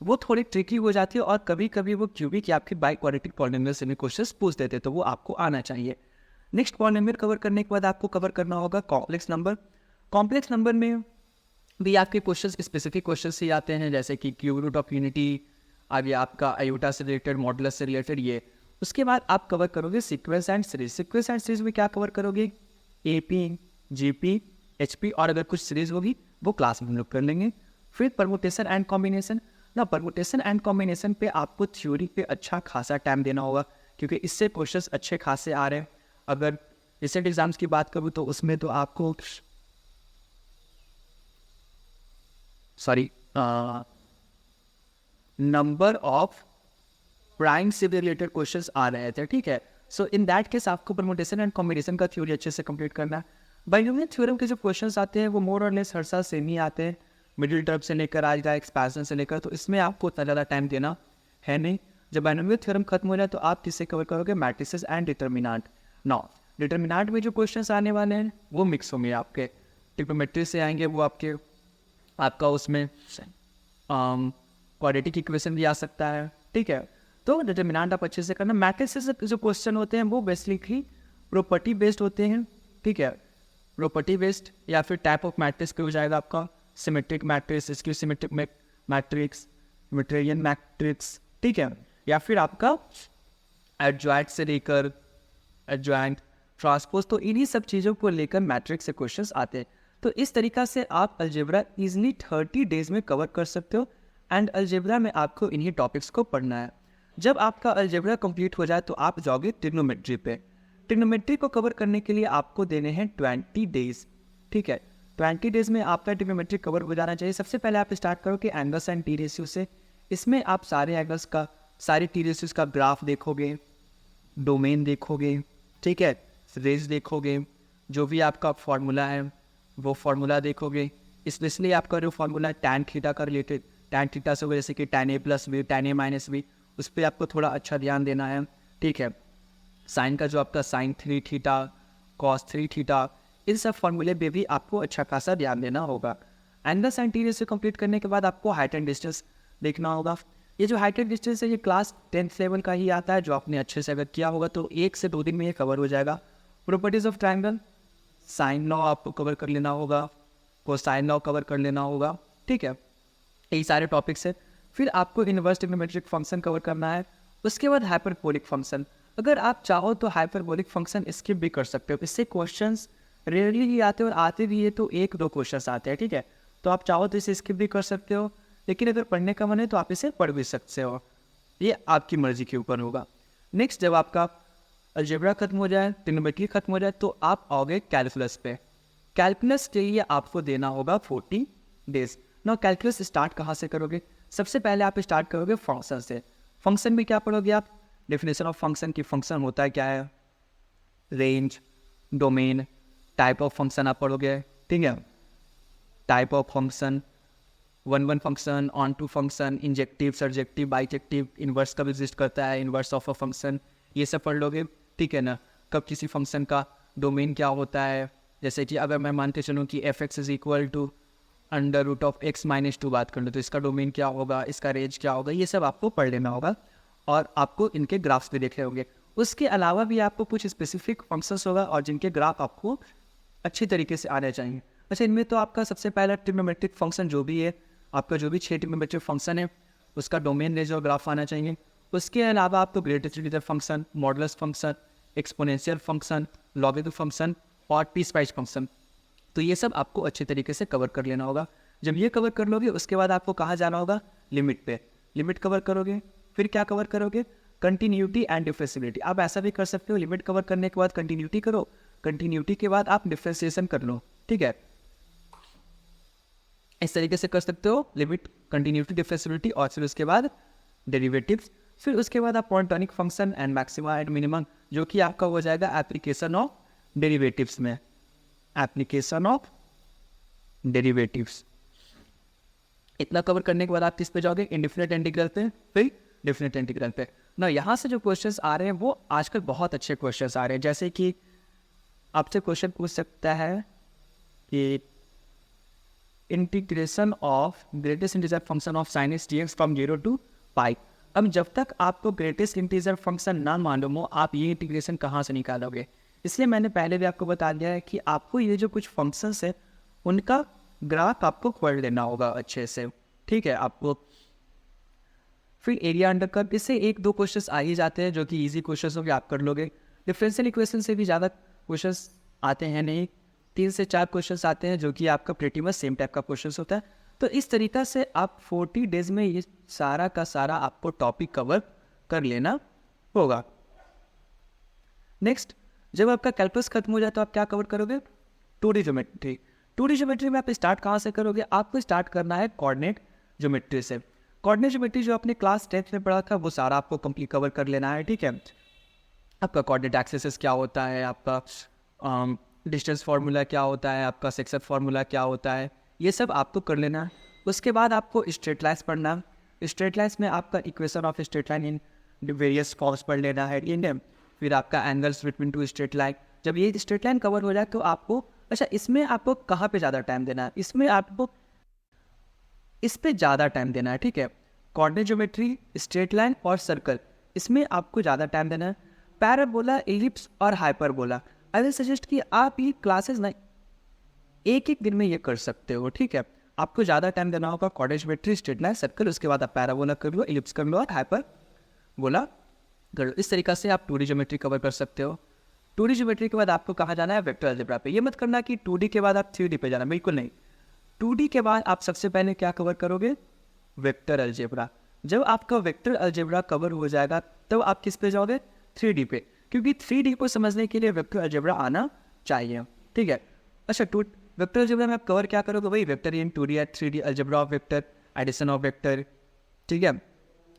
वो थोड़ी ट्रिकी हो जाती है और कभी कभी वो क्यूबिक या आपकी बाई क्वाड्रेटिक पॉलिनोमियल से भी क्वेश्चंस पूछ देते हैं, तो वो आपको आना चाहिए। नेक्स्ट पॉलिनोमियल कवर करने के बाद आपको कवर करना होगा कॉम्प्लेक्स नंबर। कॉम्प्लेक्स नंबर में भी आपके क्वेश्चंस स्पेसिफिक क्वेश्चंस ही आते हैं, जैसे कि क्यूब रूट ऑफ यूनिटी, आगे आपका आयोटा से रिलेटेड, मॉडुलस से रिलेटेड ये। उसके बाद आप कवर करोगे sequence and series. Sequence and series में क्या कवर करोगे? AP, GP, HP, और अगर कुछ सीरीज होगी वो क्लास में हम लोग कर लेंगे। फिर परमुटेशन एंड कॉम्बिनेशन ना। परमुटेशन एंड कॉम्बिनेशन पे आपको थ्योरी पे अच्छा खासा टाइम देना होगा, क्योंकि इससे क्वेश्चंस अच्छे खासे आ रहे हैं। अगर रिसेंट एग्जाम्स की बात करूँ तो उसमें तो आपको नंबर ऑफ प्राइम से रिलेटेड क्वेश्चंस आ रहे थे, ठीक है। सो इन दैट केस आपको परमुटेशन एंड कॉम्बिनेशन का थ्योरी अच्छे से कंप्लीट करना है। बाइनोमियल थ्योरम के जो क्वेश्चंस आते हैं वो मोर और लेस हर साल सेम ही आते हैं, मिडिल टर्म से लेकर आज का एक्सपेंशन से लेकर, तो इसमें आपको उतना ज़्यादा टाइम देना है नहीं। जब बाइनोमियल थ्योरम खत्म हो जाए तो आप किससे कवर करोगे? Matrices and determinant. Now determinant में जो क्वेश्चंस आने वाले हैं वो मिक्स होंगे आपके, ट्रिग्नोमेट्री से आएंगे, वो आपका उसमें क्वाड्रेटिक इक्वेशन भी आ सकता है, ठीक है। तो डिटर्मिनेंट आप अच्छे से करना। मैट्रिसेस जो क्वेश्चन होते हैं वो बेसिकली प्रॉपर्टी बेस्ड होते हैं, ठीक है। प्रॉपर्टी बेस्ड, या फिर टाइप ऑफ मैट्रिक्स पे हो जाएगा आपका symmetric matrix, skew symmetric matrix, मिट्रेरियन मैट्रिक्स, ठीक है, या फिर आपका एडजॉइंट से लेकर एडजॉइंट ट्रांसपोज, तो इन्हीं सब चीज़ों को लेकर मैट्रिक्स से क्वेश्चंस आते हैं। तो इस तरीक़ा से आप अलजेब्रा इजीली 30 डेज में कवर कर सकते हो। एंड अलजेब्रा में आपको इन्हीं टॉपिक्स को पढ़ना है। जब आपका अलजेब्रा कंप्लीट हो जाए तो आप जाओगे ट्रिग्नोमेट्री पे। ट्रिग्नोमेट्री को कवर करने के लिए आपको देने हैं 20 डेज, ठीक है। 20 डेज में आपका ट्रिग्नोमेट्री कवर हो जाना चाहिए। सबसे पहले आप स्टार्ट करोगे एंगल्स एंड टी रेशियो से। इसमें आप सारे एंगल्स का, सारे टी रेशियोज का ग्राफ देखोगे, डोमेन देखोगे, ठीक है, रेंज देखोगे, जो भी आपका फॉर्मूला है वो फॉर्मूला देखोगे। स्पेशली आपका जो फॉर्मूला है टैन थीटा का रिलेटेड, टैन थीटा से जैसे कि tan A plus B, tan A minus B, उस पर आपको थोड़ा अच्छा ध्यान देना है, ठीक है। साइन का जो आपका साइन 3 थीटा, कॉस 3 थीटा, इन सब फॉर्मूले पे भी आपको अच्छा खासा ध्यान देना होगा। Angles and T ratio complete करने के बाद आपको हाइट एंड डिस्टेंस देखना होगा। ये जो हाइट एंड डिस्टेंस है ये क्लास 10th लेवल का ही आता है, जो आपने अच्छे से अगर किया होगा तो 1 से 2 दिन में ये कवर हो जाएगा। Properties of triangle, sine law आपको कवर कर लेना होगा, कोसाइन लॉ कवर कर लेना होगा, ठीक है, यही सारे टॉपिक्स है। फिर आपको इनवर्स ट्रिग्नोमेट्रिक फंक्शन कवर करना है। उसके बाद हाइपरबोलिक फंक्शन, अगर आप चाहो तो हाइपरबोलिक फंक्शन स्किप भी कर सकते हो। इससे क्वेश्चंस रेयरली ही आते हैं, और आते भी है तो 1-2 क्वेश्चंस आते हैं, ठीक है। तो आप चाहो तो इसे स्किप भी कर सकते हो, लेकिन अगर पढ़ने का मन है तो आप इसे पढ़ भी सकते हो, ये आपकी मर्जी के ऊपर होगा। नेक्स्ट, जब आपका अलजेब्रा खत्म हो जाए, ट्रिग्नोमेट्री खत्म हो जाए, तो आप आओगे कैलकुलस पे। कैलकुलस के लिए आपको देना होगा 40 डेज। ना कैलकुलस स्टार्ट कहाँ से करोगे? सबसे पहले आप स्टार्ट करोगे फंक्शन से। फंक्शन में क्या पढ़ोगे आप? डेफिनेशन ऑफ फंक्शन की, फंक्शन होता है क्या है, range, domain, type of function आप पढ़ोगे, ठीक है। Type of function, 1-1 function, on-to function, injective, surjective, bijective, inverse कब एग्जिस्ट करता है, इन्वर्स ऑफ अ फंक्शन, ये सब पढ़ लोगे, ठीक है ना। कब किसी फंक्शन का डोमेन क्या होता है, जैसे कि अगर मैं मानते चलूँ कि f(x) is equal to √(x-2) बात कर लो, तो इसका डोमेन क्या होगा, इसका रेंज क्या होगा, ये सब आपको पढ़ लेना होगा। और आपको इनके ग्राफ्स भी देखे होंगे। उसके अलावा भी आपको कुछ स्पेसिफिक फंक्शंस होगा और जिनके ग्राफ आपको अच्छी तरीके से आने चाहिए। अच्छा, इनमें तो आपका सबसे पहला ट्रिग्नोमेट्रिक फंक्शन जो भी है, आपका जो भी 6 ट्रिग्नोमेट्रिक फंक्शन है उसका डोमेन, रेंज और ग्राफ आना चाहिए। उसके अलावा आपको greatest integer function, modulus function, exponential function, logarithm function और पीसवाइज फंक्शन, तो ये सब आपको अच्छे तरीके से कवर कर लेना होगा। जब ये कवर कर लोगे उसके बाद आपको कहाँ जाना होगा? लिमिट पे। लिमिट कवर करोगे, फिर क्या कवर करोगे? Continuity and differentiability. आप ऐसा भी कर सकते हो, लिमिट कवर करने के बाद कंटिन्यूटी करो, कंटिन्यूटी के बाद आप डिफरेंशिएशन कर लो, ठीक है। इस तरीके से कर सकते हो, लिमिट, कंटिन्यूटी, डिफरेंशिएबिलिटी, और फिर उसके बाद डेरिवेटिव्स। फिर उसके बाद आप monotonic function and maxima and minimum, जो कि आपका हो जाएगा एप्लीकेशन ऑफ डेरिवेटिव्स में, एप्लीकेशन ऑफ डेरिवेटिव्स। इतना कवर करने के बाद आप किस पे जाओगे? इंडेफिनिट इंटीग्रल पे, फिर डेफिनिट इंटीग्रल पे। ना यहाँ से जो क्वेश्चंस आ रहे हैं वो आजकल बहुत अच्छे क्वेश्चंस आ रहे हैं। जैसे कि आपसे क्वेश्चन पूछ सकता है कि integration of greatest integer function of sin x dx from 0 to पाई। अब जब तक आपको ग्रेटेस्ट इंटीजर फंक्शन ना मालूम हो, आप ये इंटीग्रेशन कहाँ से निकालोगे? इसलिए मैंने पहले भी आपको बता दिया है कि आपको ये जो कुछ फंक्शंस है उनका ग्राफ आपको पढ़ लेना होगा अच्छे से, ठीक है। आपको फिर एरिया अंडर कर्व, इससे 1-2 क्वेश्चंस आ ही जाते हैं जो कि इजी क्वेश्चंस होंगे, आप कर लोगे। डिफरेंशियल इक्वेशन से भी ज़्यादा क्वेश्चंस आते हैं नहीं, 3 से 4 क्वेश्चंस आते हैं जो कि आपका प्रीटी मच सेम टाइप का क्वेश्चंस होता है। तो इस तरीक़ा से आप 40 डेज में ये सारा का सारा आपको टॉपिक कवर कर लेना होगा। नेक्स्ट, जब आपका कैलकुलस खत्म हो जाए तो आप क्या कवर करोगे? 2D geometry. 2D ज्योमेट्री में आप स्टार्ट कहाँ से करोगे? आपको स्टार्ट करना है कोऑर्डिनेट ज्योमेट्री से। कोऑर्डिनेट ज्योमेट्री जो आपने क्लास 10th में पढ़ा था वो सारा आपको कंप्लीट कवर कर लेना है, ठीक है। आपका कोऑर्डिनेट एक्सिस क्या होता है, आपका डिस्टेंस फार्मूला क्या होता है, आपका सेक्शन फार्मूला क्या होता है, ये सब आपको कर लेना है। उसके बाद आपको स्ट्रेट लाइन्स पढ़ना है। स्ट्रेट लाइन्स में आपका equation of straight line in various forms पढ़ लेना है, ठीक है। फिर आपका एंगल्स बिटवीन 2 स्ट्रेट लाइन। जब ये स्ट्रेट लाइन कवर हो जाए तो आपको, अच्छा, इसमें आपको कहाँ पे ज़्यादा टाइम देना है? इसमें आपको इस पे ज़्यादा टाइम देना है, ठीक है। कोऑर्डिनेट ज्योमेट्री, स्ट्रेट लाइन और सर्कल, इसमें आपको ज़्यादा टाइम देना है। पैराबोला, एलिप्स और हाइपरबोला, आई विल सजेस्ट कि आप ये क्लासेस ना एक एक दिन में ये कर सकते हो, ठीक है। आपको ज़्यादा टाइम देना होगा quadratic geometry, straight line, circle, उसके बाद आप पैराबोला कर लो, इलिप्स कर लो और हाइपरबोला कर लो। इस तरीक़ा से आप 2D ज्योमेट्री कवर कर सकते हो। 2D ज्योमेट्री के बाद आपको कहाँ जाना है, वेक्टर अलजेब्रा पे। ये मत करना कि 2D के बाद आप 3D पे जाना, बिल्कुल नहीं। 2D के बाद आप सबसे पहले क्या कवर करोगे, वेक्टर अलजेब्रा। जब आपका वेक्टर अलजेब्रा कवर हो जाएगा तब आप किस पे जाओगे, 3D पे, क्योंकि 3D को समझने के लिए वेक्टर अलजेब्रा आना चाहिए, ठीक है। अच्छा, वेक्टर अलजेब्रा में आप कवर क्या करोगे, वही वेक्टर इन 2D या 3D, algebra of vector, addition of vector, ठीक है,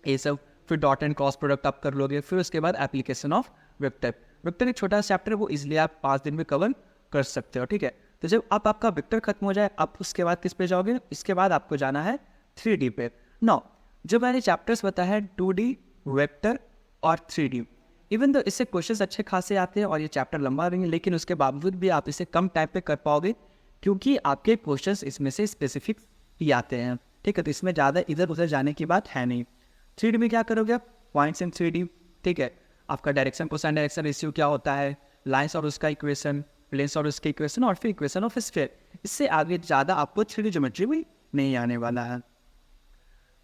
ये सब। फिर डॉट एंड क्रॉस प्रोडक्ट आप कर लोगे। फिर उसके बाद एप्लीकेशन ऑफ वेक्टर। वेक्टर एक छोटा सा चैप्टर है, वो इसलिए आप 5 दिन में कवर कर सकते हो, ठीक है। तो जब आपका वेक्टर खत्म हो जाए, आप उसके बाद किस पे जाओगे, इसके बाद आपको जाना है 3D पे। नौ जो मैंने चैप्टर्स बताया है 2D, वेक्टर और 3D, इवन तो इससे क्वेश्चंस अच्छे खासे आते हैं और ये चैप्टर लंबा रहेंगे, लेकिन उसके बावजूद भी आप इसे कम टाइम पे कर पाओगे क्योंकि आपके क्वेश्चंस इसमें से स्पेसिफिक ही आते हैं, ठीक है। तो इसमें ज़्यादा इधर उधर जाने की बात है नहीं। 3D में क्या करोगे आप, पॉइंट्स इन 3D, ठीक है। आपका डायरेक्शन कोसाइन डायरेक्शन रेशियो क्या होता है, लाइन्स और उसका इक्वेशन, प्लेन्स और उसके इक्वेशन, और फिर इक्वेशन ऑफ स्फीयर। इससे आगे ज़्यादा आपको 3D ज्योमेट्री भी नहीं आने वाला है।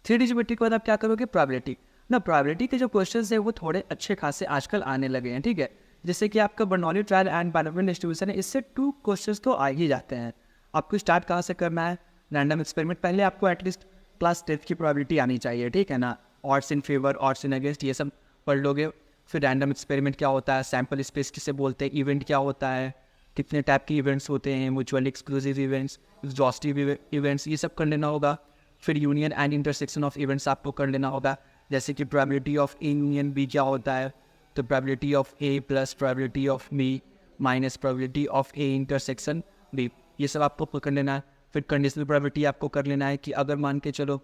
3D ज्योमेट्री के बाद आप क्या करोगे, प्रोबेबिलिटी ना। प्रोबेबिलिटी के जो क्वेश्चन है वो थोड़े अच्छे खासे आजकल आने लगे हैं, ठीक है। जैसे कि आपका Bernoulli trial and binomial distribution है, इससे 2 क्वेश्चन तो आ ही जाते हैं। आपको स्टार्ट कहाँ से करना है, रैंडम एक्सपेरिमेंट। पहले आपको एटलीस्ट क्लास 10 की प्रोबेबिलिटी आनी चाहिए, ठीक है ना। Odds in favour, odds in against, ये सब पढ़ लोगे। फिर रैंडम एक्सपेरिमेंट क्या होता है, सैम्पल स्पेस किसे बोलते हैं, इवेंट क्या होता है, कितने टाइप के इवेंट्स होते हैं, mutually exclusive events, exhaustive events, ये सब कर लेना होगा। फिर union and intersection of events आपको कर लेना होगा, जैसे कि probability of A union B क्या होता है, तो probability of A plus probability of B minus probability of A intersection B, ये सब आपको कर लेना है। फिर कंडीशनल प्रोबेबिलिटी आपको कर लेना है कि अगर मान के चलो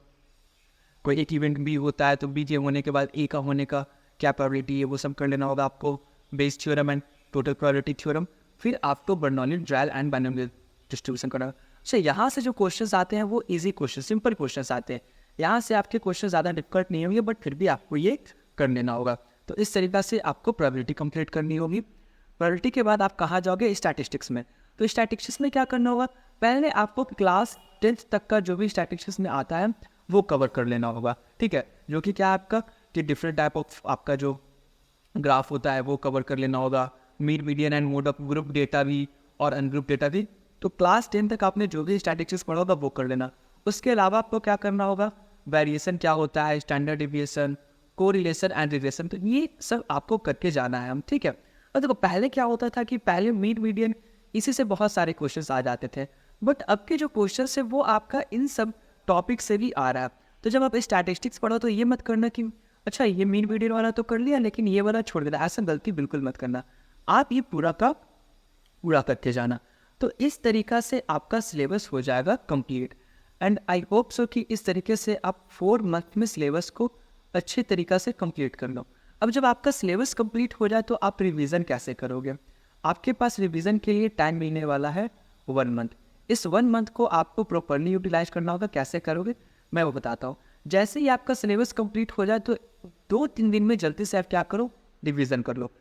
कोई एक इवेंट बी होता है तो बी के होने के बाद ए का होने का क्या प्रोबेबिलिटी है, वो सब कर लेना होगा आपको। Bayes theorem and total probability theorem. फिर आपको Bernoulli trial and binomial distribution करना। अच्छा, यहाँ से जो क्वेश्चंस आते हैं वो इजी क्वेश्चन, सिंपल क्वेश्चंस आते हैं। यहाँ से आपके क्वेश्चन ज़्यादा डिफिकल्ट नहीं होंगे, बट फिर भी आपको ये कर लेना होगा। तो इस तरीक़ा से आपको प्रोबेबिलिटी कंप्लीट करनी होगी। प्रोबेबिलिटी के बाद आप कहाँ जाओगे, स्टैटिस्टिक्स में। तो स्टैटिस्टिक्स में क्या करना होगा, पहले आपको क्लास 10th तक का जो भी स्टैटिस्टिक्स में आता है वो कवर कर लेना होगा, ठीक है। जो कि क्या आपका कि डिफरेंट टाइप ऑफ आपका जो ग्राफ होता है वो कवर कर लेना होगा, mean median and mode of group data भी और अनग्रुप डेटा भी। तो क्लास 10 तक आपने जो भी स्टैटिस्टिक्स पढ़ा होगा वो कर लेना। उसके अलावा आपको क्या करना होगा, वेरिएशन क्या होता है, standard deviation, correlation and regression, तो ये सब आपको करके जाना है हम, ठीक है। और देखो पहले क्या होता था कि पहले मीन मीडियन इसी से बहुत सारे क्वेश्चंस आ जाते थे, बट अब के जो क्वेश्चंस है वो आपका इन सब टॉपिक से भी आ रहा है। तो जब आप स्टैटिस्टिक्स पढ़ो तो ये मत करना कि अच्छा ये मीन मीडियन वाला तो कर लिया लेकिन ये वाला छोड़ देना, ऐसा गलती बिल्कुल मत करना। आप ये पूरा का पूरा करके जाना। तो इस तरीक़ा से आपका सिलेबस हो जाएगा complete. And I hope so कि इस तरीके से आप 4 मंथ में सिलेबस को अच्छे तरीक़ा से कंप्लीट कर लो। अब जब आपका सिलेबस कंप्लीट हो जाए तो आप रिवीजन कैसे करोगे। आपके पास रिवीजन के लिए टाइम मिलने वाला है 1 मंथ। इस 1 मंथ को आपको प्रॉपरली यूटिलाइज करना होगा। कैसे करोगे मैं वो बताता हूँ। जैसे ही आपका सिलेबस कंप्लीट हो जाए तो 2-3 दिन में जल्दी से आप क्या करो, रिवीजन कर लो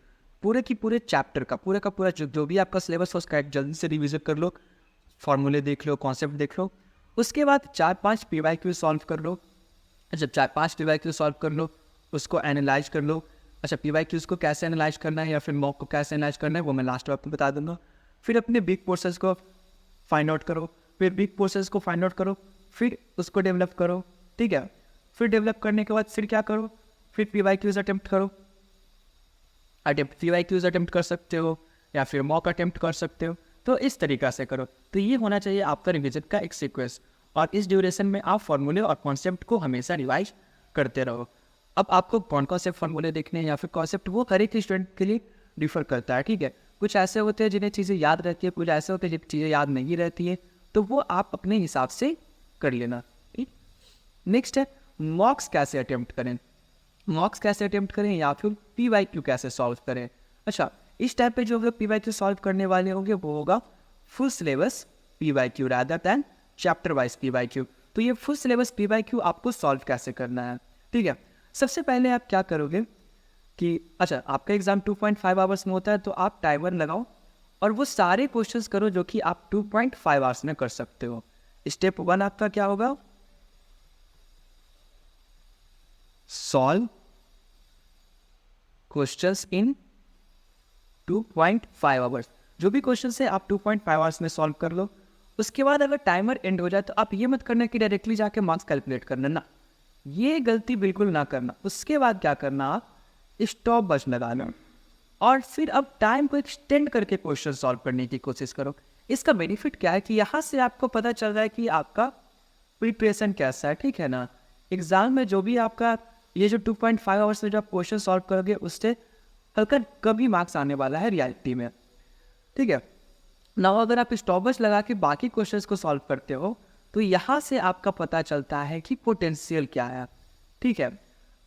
पूरे की पूरे चैप्टर का पूरा जो भी आपका सिलेबस हो उसका जल्दी से रिवीजन कर लो, फॉर्मूले देख लो, कॉन्सेप्ट देख लो। उसके बाद 4-5 PYQ सॉल्व कर लो। जब 4-5 PYQ सॉल्व कर लो उसको एनालाइज कर लो। अच्छा, PYQs को कैसे एनालाइज करना है या फिर मॉक को कैसे एनालाइज करना है वो मैं लास्ट में आपको बता दूंगा। फिर अपने बिग पोर्सेस को फाइंड आउट करो, फिर बिग पोर्सेस को फाइंड आउट करो, फिर उसको डेवलप करो, ठीक है। फिर डेवलप करने के बाद फिर क्या करो, फिर PYQs अटेम्प्ट करो। PYQs अटेम्प्ट कर सकते हो या फिर मॉक अटेम्प्ट कर सकते हो। तो इस तरीक़ा से करो। तो ये होना चाहिए आपका रिविजन का एक सीक्वेंस। और इस ड्यूरेशन में आप फॉर्मूले और कॉन्सेप्ट को हमेशा रिवाइज करते रहो। अब आपको कौन से फॉर्मूले देखने हैं या फिर कॉन्सेप्ट, वो हर एक स्टूडेंट के लिए डिफर करता है, ठीक है। कुछ ऐसे होते हैं जिन्हें चीज़ें याद रहती है, कुछ ऐसे होते हैं जिन्हें चीज़ें याद नहीं रहती है, तो वो आप अपने हिसाब से कर लेना। नेक्स्ट है मॉक्स कैसे अटेम्प्ट करें। मॉक्स कैसे अटेम्प्ट करें या फिर PYQ कैसे सॉल्व करें। अच्छा, इस टाइप पे जो लोग PYQ सॉल्व करने वाले होंगे वो होगा full syllabus PYQ rather than chapter wise PYQ। तो ये फुल सिलेबस PYQ आपको सॉल्व कैसे करना है, ठीक है। सबसे पहले आप क्या करोगे कि अच्छा आपका एग्जाम 2.5 आवर्स में होता है तो आप टाइमर लगाओ और वो सारे क्वेश्चंस करो जो कि आप 2.5 आवर्स में कर सकते हो। स्टेप 1 आपका क्या होगा? Solve questions in 2.5 hours. जो भी क्वेश्चन है आप 2.5 आवर्स में सॉल्व कर लो। उसके बाद अगर टाइमर एंड हो जाए तो आप ये मत करना कि डायरेक्टली जाके मार्क्स कैलकुलेट करना ना, ये गलती बिल्कुल ना करना। उसके बाद क्या करना, आप स्टॉप वॉच लगाना और फिर अब टाइम को एक्सटेंड करके क्वेश्चन सॉल्व करने की कोशिश करो। इसका बेनिफिट क्या है कि यहाँ से आपको पता चल रहा है कि आपका प्रिपरेशन कैसा है, ठीक है ना। एग्जाम में जो भी आपका ये जो 2.5 आवर्स में जो आप क्वेश्चन सॉल्व करोगे उससे हल्का कभी मार्क्स आने वाला है रियलिटी में, ठीक है ना। अगर आप स्टॉपवॉच लगा के बाकी क्वेश्चंस को सॉल्व करते हो तो यहाँ से आपका पता चलता है कि पोटेंशियल क्या है, ठीक है।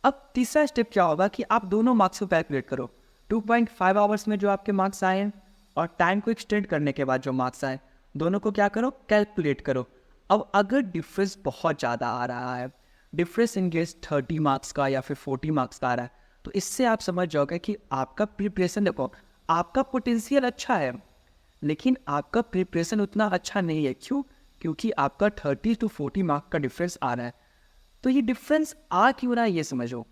अब तीसरा स्टेप क्या होगा कि आप दोनों मार्क्स को कैलकुलेट करो। 2.5 आवर्स में जो आपके मार्क्स आए हैं और टाइम को एक्सटेंड करने के बाद जो मार्क्स आए, दोनों को क्या करो, कैलकुलेट करो। अब अगर डिफरेंस बहुत ज़्यादा आ रहा है, डिफरेंस इन केस 30 मार्क्स का या फिर 40 मार्क्स का आ रहा है, तो इससे आप समझ जाओगे कि आपका प्रिपरेशन, देखो आपका पोटेंशियल अच्छा है लेकिन आपका प्रिपरेशन उतना अच्छा नहीं है। क्यों? क्योंकि आपका 30 to 40 मार्क का डिफरेंस आ रहा है। तो ये डिफरेंस आ क्यों रहा है ये समझो,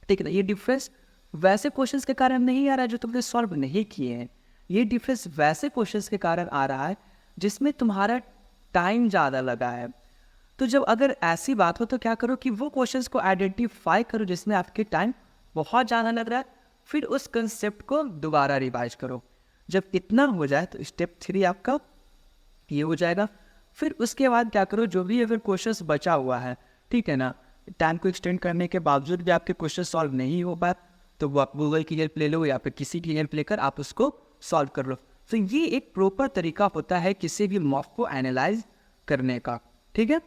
ठीक है ना। ये डिफरेंस वैसे क्वेश्चंस के कारण नहीं आ रहा है जो तुमने सॉल्व नहीं किए हैं। ये डिफरेंस वैसे क्वेश्चंस के कारण आ रहा है जिसमें तुम्हारा टाइम ज़्यादा लगा है। तो जब अगर ऐसी बात हो तो क्या करो कि वो क्वेश्चंस को आइडेंटिफाई करो जिसमें आपके टाइम बहुत ज़्यादा लग रहा है, फिर उस कंसेप्ट को दोबारा रिवाइज करो। जब इतना हो जाए तो स्टेप 3 आपका ये हो जाएगा। फिर उसके बाद क्या करो, जो भी अगर क्वेश्चंस बचा हुआ है, ठीक है ना, टाइम को एक्सटेंड करने के बावजूद भी आपके क्वेश्चन सॉल्व नहीं हो पाए तो वो आप गूगल की हेल्प ले लो या फिर किसी की हेल्प लेकर आप उसको सॉल्व कर लो। तो ये एक प्रॉपर तरीका होता है किसी भी मॉक को एनालाइज करने का, ठीक है।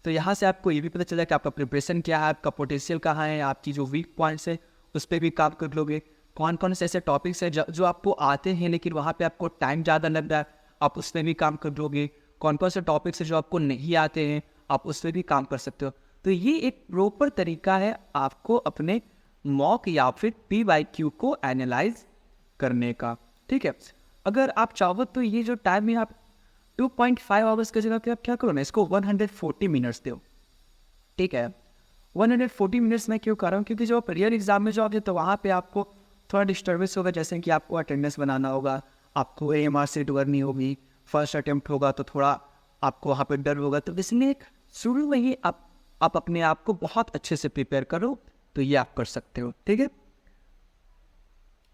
तो यहाँ से आपको ये भी पता चला कि आपका प्रिपरेशन क्या है, आपका पोटेंशियल कहाँ है, आपकी जो वीक पॉइंट्स है उस पर भी काम कर लोगे। कौन कौन से ऐसे टॉपिक्स हैं जो आपको आते हैं लेकिन वहाँ पे आपको टाइम ज़्यादा लग रहा है, आप उस पर भी काम कर लोगे। कौन कौन से टॉपिक्स हैं जो आपको नहीं आते हैं, आप उस पर भी काम कर सकते हो। तो ये एक प्रॉपर तरीका है आपको अपने मॉक या फिर PYQ को एनालाइज करने का, ठीक है। अगर आप चाहो तो ये जो टाइम है आप 2.5 आवर्स की जगह पे आप क्या करो ना, इसको 140 मिनट्स दो, ठीक है। 140 मिनट्स में क्यों कर रहा हूँ, क्योंकि जो रियल एग्जाम में जाओगे तो वहाँ पे आपको थोड़ा डिस्टर्बेंस होगा, जैसे कि आपको अटेंडेंस बनाना होगा, आपको AMR सीट करनी होगी, फर्स्ट अटेम्प्ट होगा तो थोड़ा आपको वहाँ पे डर होगा। तो इसलिए शुरू में ही आप अपने आप को बहुत अच्छे से प्रिपेयर करो तो ये आप कर सकते हो, ठीक है।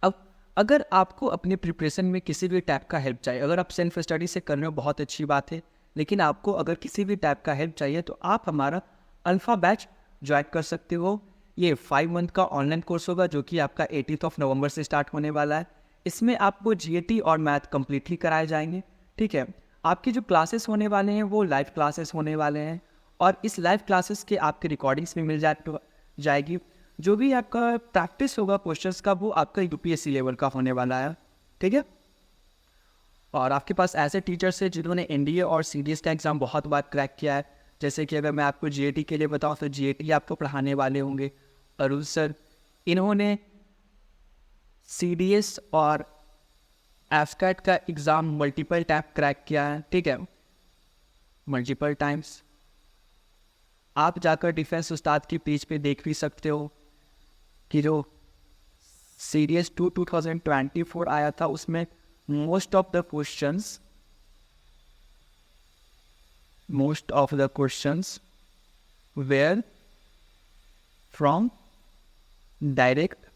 अब अगर आपको अपने प्रिपरेशन में किसी भी टाइप का हेल्प चाहिए, अगर आप सेल्फ स्टडी से कर रहे हो बहुत अच्छी बात है, लेकिन आपको अगर किसी भी टाइप का हेल्प चाहिए तो आप हमारा अल्फ़ा बैच ज्वाइन कर सकते हो। ये 5 मंथ का ऑनलाइन कोर्स होगा जो कि आपका 18 नवंबर से स्टार्ट होने वाला है। इसमें आपको GAT और मैथ कम्प्लीटली कराए जाएंगे, ठीक है। आपके जो क्लासेस होने वाले हैं वो लाइव क्लासेस होने वाले हैं और इस लाइव क्लासेस के आपके रिकॉर्डिंग्स भी मिल जाएगी। जो भी आपका प्रैक्टिस होगा क्वेश्चंस का वो आपका UPSC लेवल का होने वाला है, ठीक है। और आपके पास ऐसे टीचर्स हैं जिन्होंने NDA और CDS का एग्ज़ाम बहुत बार क्रैक किया है। जैसे कि अगर मैं आपको GAT के लिए बताऊं तो GAT आपको पढ़ाने वाले होंगे अरुण सर। इन्होंने CDS और AFCAT का एग्ज़ाम मल्टीपल टाइम क्रैक किया है, ठीक है, मल्टीपल टाइम्स। आप जाकर डिफेंस उस्ताद की पेज पे देख भी सकते हो कि जो CDS 2024 आया था उसमें most of the questions were from direct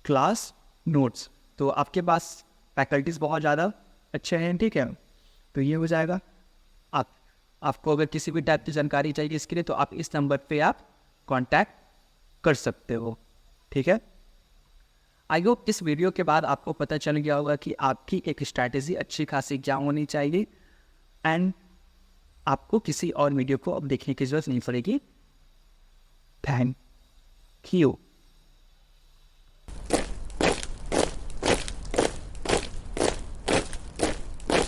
class notes. तो आपके पास फैकल्टीज बहुत ज़्यादा अच्छे हैं, ठीक है। तो ये हो जाएगा। आपको अगर किसी भी टाइप की जानकारी चाहिए इसके लिए तो आप इस नंबर पे आप कांटेक्ट कर सकते हो, ठीक है। आई होप इस वीडियो के बाद आपको पता चल गया होगा कि आपकी एक स्ट्रैटेजी अच्छी खासी क्या होनी चाहिए एंड आपको किसी और वीडियो को अब देखने की जरूरत नहीं पड़ेगी। Thank you.